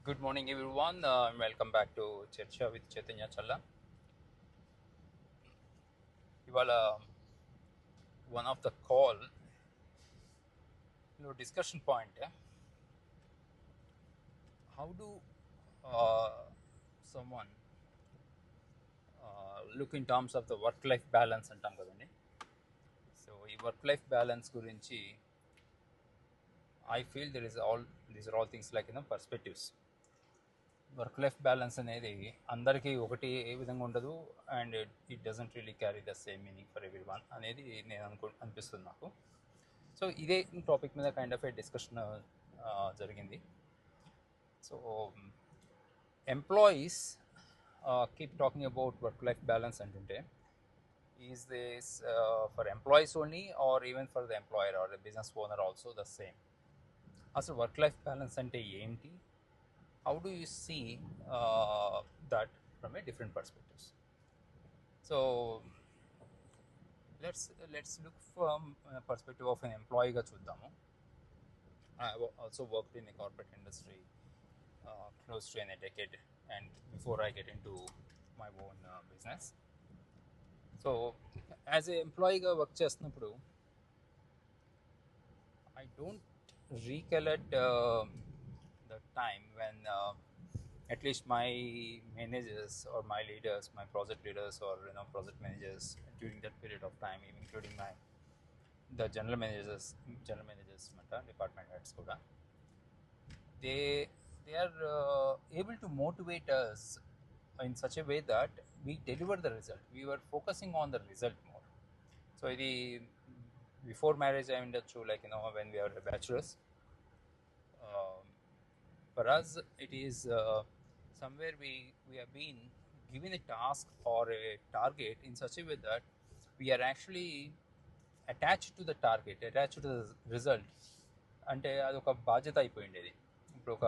Good morning, everyone. Welcome back to Churcha with Chaitanya Challa. ఇవాళ one of the call discussion point. How do someone look in terms of the work-life balance అంటాం కదండి. So ఈ work life balance గురించి I feel these are all things like perspectives. Work life balance అనేది అందరికీ ఒకటి ఏ విధంగా ఉండదు and it doesn't really carry the same meaning for every one అనేది నేను అనిపిస్తుంది నాకు. సో ఇదే టాపిక్ మీద కైండ్ ఆఫ్ ఏ డిస్కషన్ జరిగింది. So employees keep talking about work life balance అంటుంటే is this for employees only or even for the employer or the business owner also the same? అసలు work life balance అంటే ఏంటి? How do you see that from a different perspectives? So let's look from a perspective of an employee ga chuddamo. I have also worked in a corporate industry close to a decade, and before I get into my own business. So as a employee ga work chestunappudu I don't recollect the time when at least my managers or my leaders, my project leaders or project managers during that period of time, even including the general managers department heads kuda, they are able to motivate us in such a way that we deliver the result. We were focusing on the result more. So the before marriage I industry, like when we are bachelors, for us it is somewhere we have been given a task or a target in such a way that we are actually attached to the target, attached to the result. అంటే అదొక బాధ్యత అయిపోయిండేది. ఇప్పుడు ఒక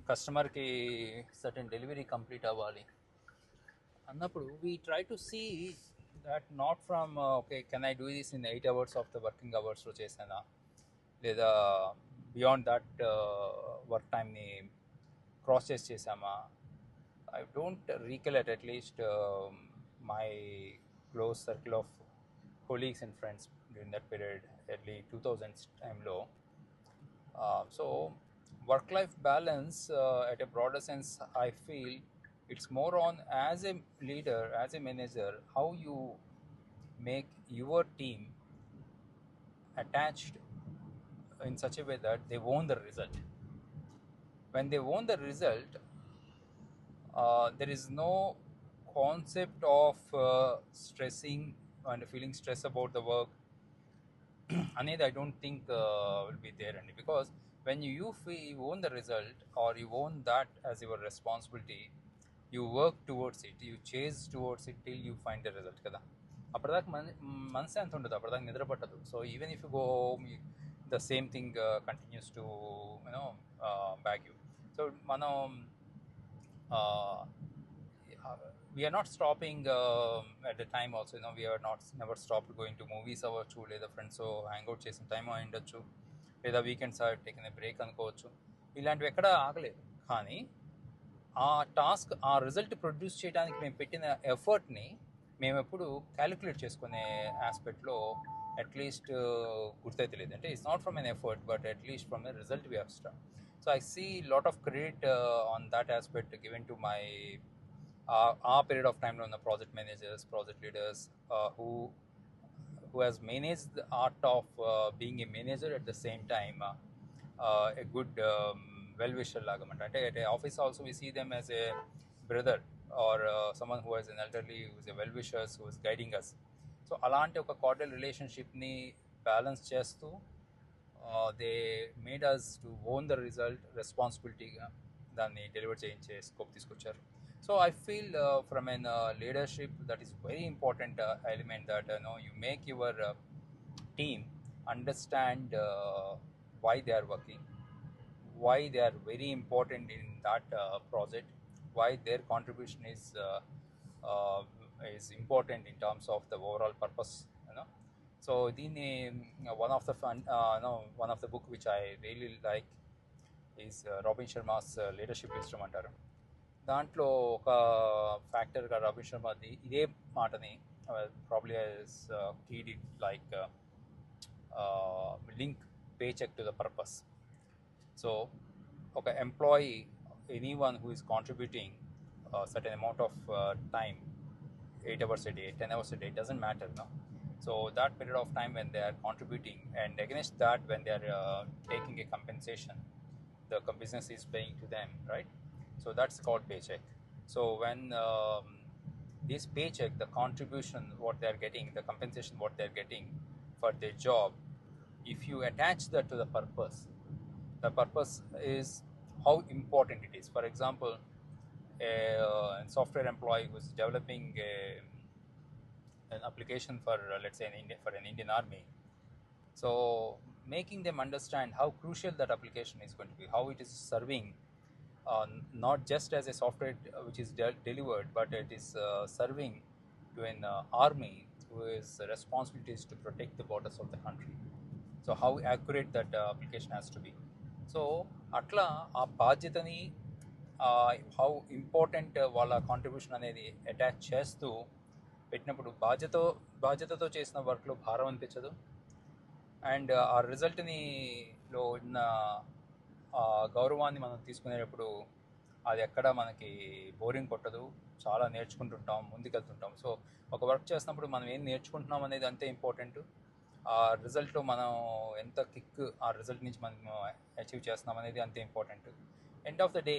కస్టమర్కి certain delivery complete అవ్వాలి అన్నప్పుడు we try to see that not from okay can I do this in 8 hours of the working అవర్స్లో చేసానా, లేదా బియాండ్ దట్ వర్క్ టైమ్ని క్రాస్ చేసామా. I don't recollect at least my close circle of colleagues and friends during that period, early 2000s timeలో. So work-life balance at a broader sense, I feel it's more on as a leader, as a manager, how you make your team attached in such a way that they own the result. When they own the result, there is no concept of stressing and feeling stress about the work. Aned, I don't think will be there, and because when you own the result or you own that as your responsibility, you work towards it, you chase towards it till you find the result kada. అప్పటిదాకా మనసే అంత ఉండదు, అప్పటిదాకా నిద్ర పట్టదు. So even if you go home the same thing continues to back you. So మనం we are not stopping at the time also, we are not never stopped going to movies అవ్వచ్చు, లేదా ఫ్రెండ్స్ హ్యాంగ్అవుట్ చేసిన time అయి ఉండొచ్చు, లేదా weekends taken a break అనుకోవచ్చు. ఇలాంటివి ఎక్కడ ఆగలేదు. కానీ ఆ టాస్క్, ఆ రిజల్ట్ ప్రొడ్యూస్ చేయడానికి మేము పెట్టిన ఎఫర్ట్ని మేము ఎప్పుడు క్యాలిక్యులేట్ చేసుకునే ఆస్పెక్ట్లో అట్లీస్ట్ గుర్తైతలేదు. అంటే it's not from an effort but at least from a result we have start. So I see lot of credit on that aspect given to my our period of time on the project managers, project leaders who has managed the art of being a manager at the same time a good well-wisher lagamanta. At a office also we see them as a brother or someone who has an elderly, who is a well-wisher, who is guiding us. So అలాంటి ఒక cordial రిలేషన్షిప్ని balance చేస్తూ they made us to own the result, రెస్పాన్సిబిలిటీగా దాన్ని deliver చేయించే scope తీసుకొచ్చారు. So I feel from an leadership that is very important element that you make your team understand why they are working, why they are very important in that project, why their contribution is important in terms of the overall purpose. So one of the book which I really like is Robin Sharma's leadership system అంటారు. దాంట్లో ఒక ఫ్యాక్టర్గా రాబిన్ శర్మది ఇదే మాటని probably keyed it like link pay check to the purpose. So ఒక employee, anyone who is contributing a certain amount of time, 8 hours a day, 10 hours a day, it doesn't matter, no? So that period of time when they are contributing, and against that when they are taking a compensation, the business is paying to them, right? So that's called paycheck. So when this paycheck, the contribution what they are getting, the compensation what they are getting for their job, if you attach that to the purpose, the purpose is how important it is. For example, a software employee who is developing an application for let's say for an Indian army, so making them understand how crucial that application is going to be, how it is serving not just as a software which is delivered, but it is serving to an army who is responsibilities to protect the borders of the country. So how accurate that application has to be. So అట్లా ఆ బాధ్యతని how important వాళ్ళ contribution అనేది attach చేస్తూ పెట్టినప్పుడు బాధ్యతతో చేసిన వర్క్లో భారం అనిపించదు. అండ్ ఆ రిజల్ట్ని లో ఉన్న గౌరవాన్ని మనం తీసుకునేటప్పుడు అది ఎక్కడ మనకి బోరింగ్ కొట్టదు, చాలా నేర్చుకుంటుంటాం, ముందుకెళ్తుంటాం. సో ఒక వర్క్ చేసినప్పుడు మనం ఏం నేర్చుకుంటున్నాం అనేది అంతే ఇంపార్టెంట్. ఆ రిజల్ట్లో మనం ఎంత కిక్ ఆ రిజల్ట్ నుంచి మనం అచీవ్ చేస్తున్నాం అనేది అంతే important. End of the day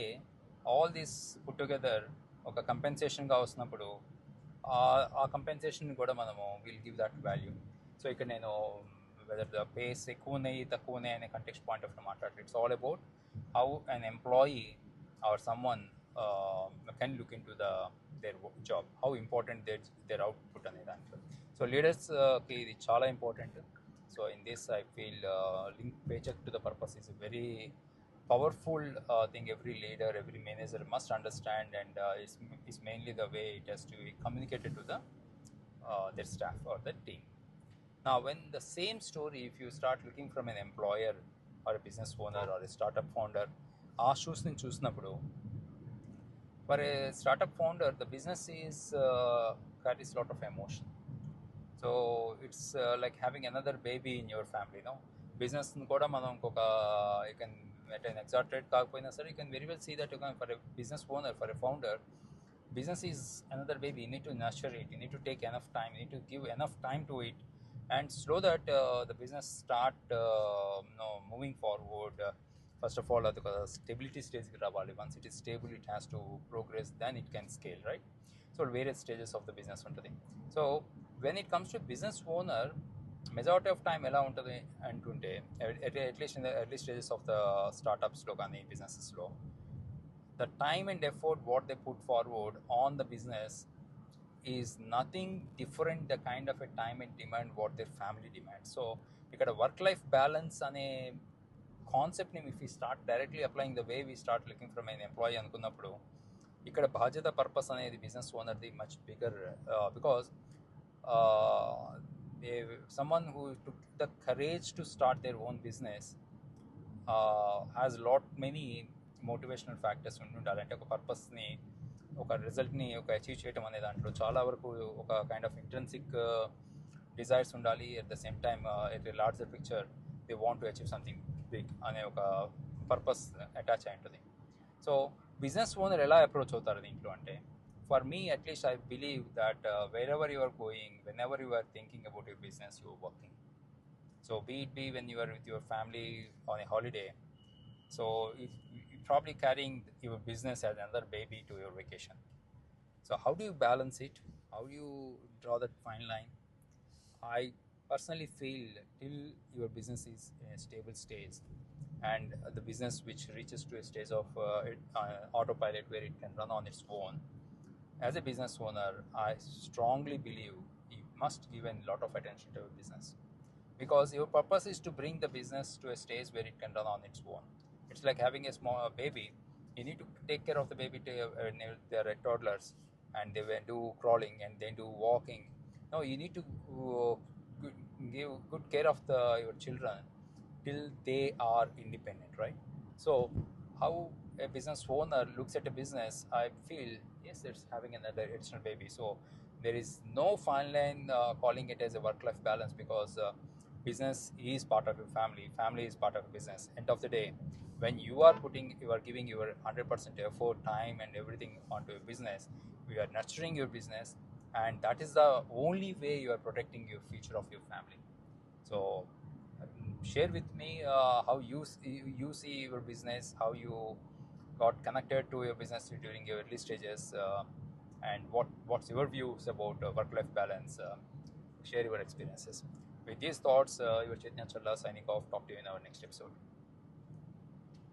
all these put together ఒక కంపెన్సేషన్గా వస్తున్నప్పుడు ఆ కంపెన్సేషన్ కూడా మనము will give that value. So ఇక్కడ నేను వెదర్ ద పేస్ ఎక్కువ ఉన్నాయి తక్కువ ఉన్నాయి అనే కంటెక్స్ట్ పాయింట్ ఆఫ్ మాట్లాడలేదు. It's all about how an employee or someone can look in to their job, how important their output అనే దాంట్లో. సో లీడర్స్కి ఇది చాలా important. So in this I feel link paycheck to the purpose is a very powerful thing every leader, every manager must understand, and it's mainly the way it has to be communicated to their staff or the team. Now, when the same story, if you start looking from an employer or a business owner or a startup founder, ఆ షూస్ని చూసినప్పుడు, for a startup founder, the business is carries a lot of emotion. So it's like having another baby in your family, no? Business కూడా మనం ఇంకొక you can at an exact rate కాకపోయినా సరే, you can very well see that you can, for a business owner, for a founder, business is another baby. You need to nurture it, you need to take enough time, you need to give enough time to it, and slow that the business start moving forward. First of all, the stability stage రావాలి. Once it is stable, it has to progress, then it can scale, right? So various stages of the business ఉంటుంది. So when it comes to business owner, majority of time ఎలా ఉంటుంది అంటుంటే, at least in the early stages of the స్టార్టప్స్లో కానీ బిజినెసెస్లో, the time and effort what they put forward on the business is nothing different the kind of a time and demand what their family demand. So ఇక్కడ work life balance అనే కాన్సెప్ట్ని if you start directly applying the way we start looking from an employee అనుకున్నప్పుడు, ఇక్కడ బాధ్యత purpose అనేది business ఓనర్ది much bigger, because someone who took the courage to start their own business has lot many motivational factors ఉండాలి. అంటే ఒక పర్పస్ని, ఒక రిజల్ట్ని ఒక అచీవ్ చేయడం అనే దాంట్లో చాలా వరకు ఒక కైండ్ ఆఫ్ ఇంట్రెన్సిక్ డిజైర్స్ ఉండాలి. At the same time at a larger picture they want to achieve something big అనే ఒక పర్పస్ అటాచ్ అయి ఉంటుంది. సో బిజినెస్ ఓనర్ ఎలా అప్రోచ్ అవుతారు దీంట్లో అంటే, for me at least, I believe that wherever you are going, whenever you are thinking about your business, you are working. So be when you are with your family on a holiday, so you're probably carrying your business as another baby to your vacation. So how do you balance it? How do you draw that fine line? I personally feel till your business is in a stable stage, and the business which reaches to a stage of autopilot where it can run on its own, as a business owner, I strongly believe you must give a lot of attention to your business, because your purpose is to bring the business to a stage where it can run on its own. It's like having a small baby. You need to take care of the baby till they are toddlers, and they will do crawling and then do walking. No, you need to give good care of your children till they are independent, right? So how a business owner looks at a business, I feel yes, it's having another additional baby. So there is no fine line calling it as a work-life balance, because business is part of your family. Family is part of your business. End of the day, when you are giving your 100% effort, time, and everything onto your business, you are nurturing your business, and that is the only way you are protecting your future of your family. So share with me how you see your business, how you got connected to your business during your early stages, and what's your views about work-life balance. Share your experiences. With these thoughts, your Chaitanya Challa signing off. Talk to you in our next episode.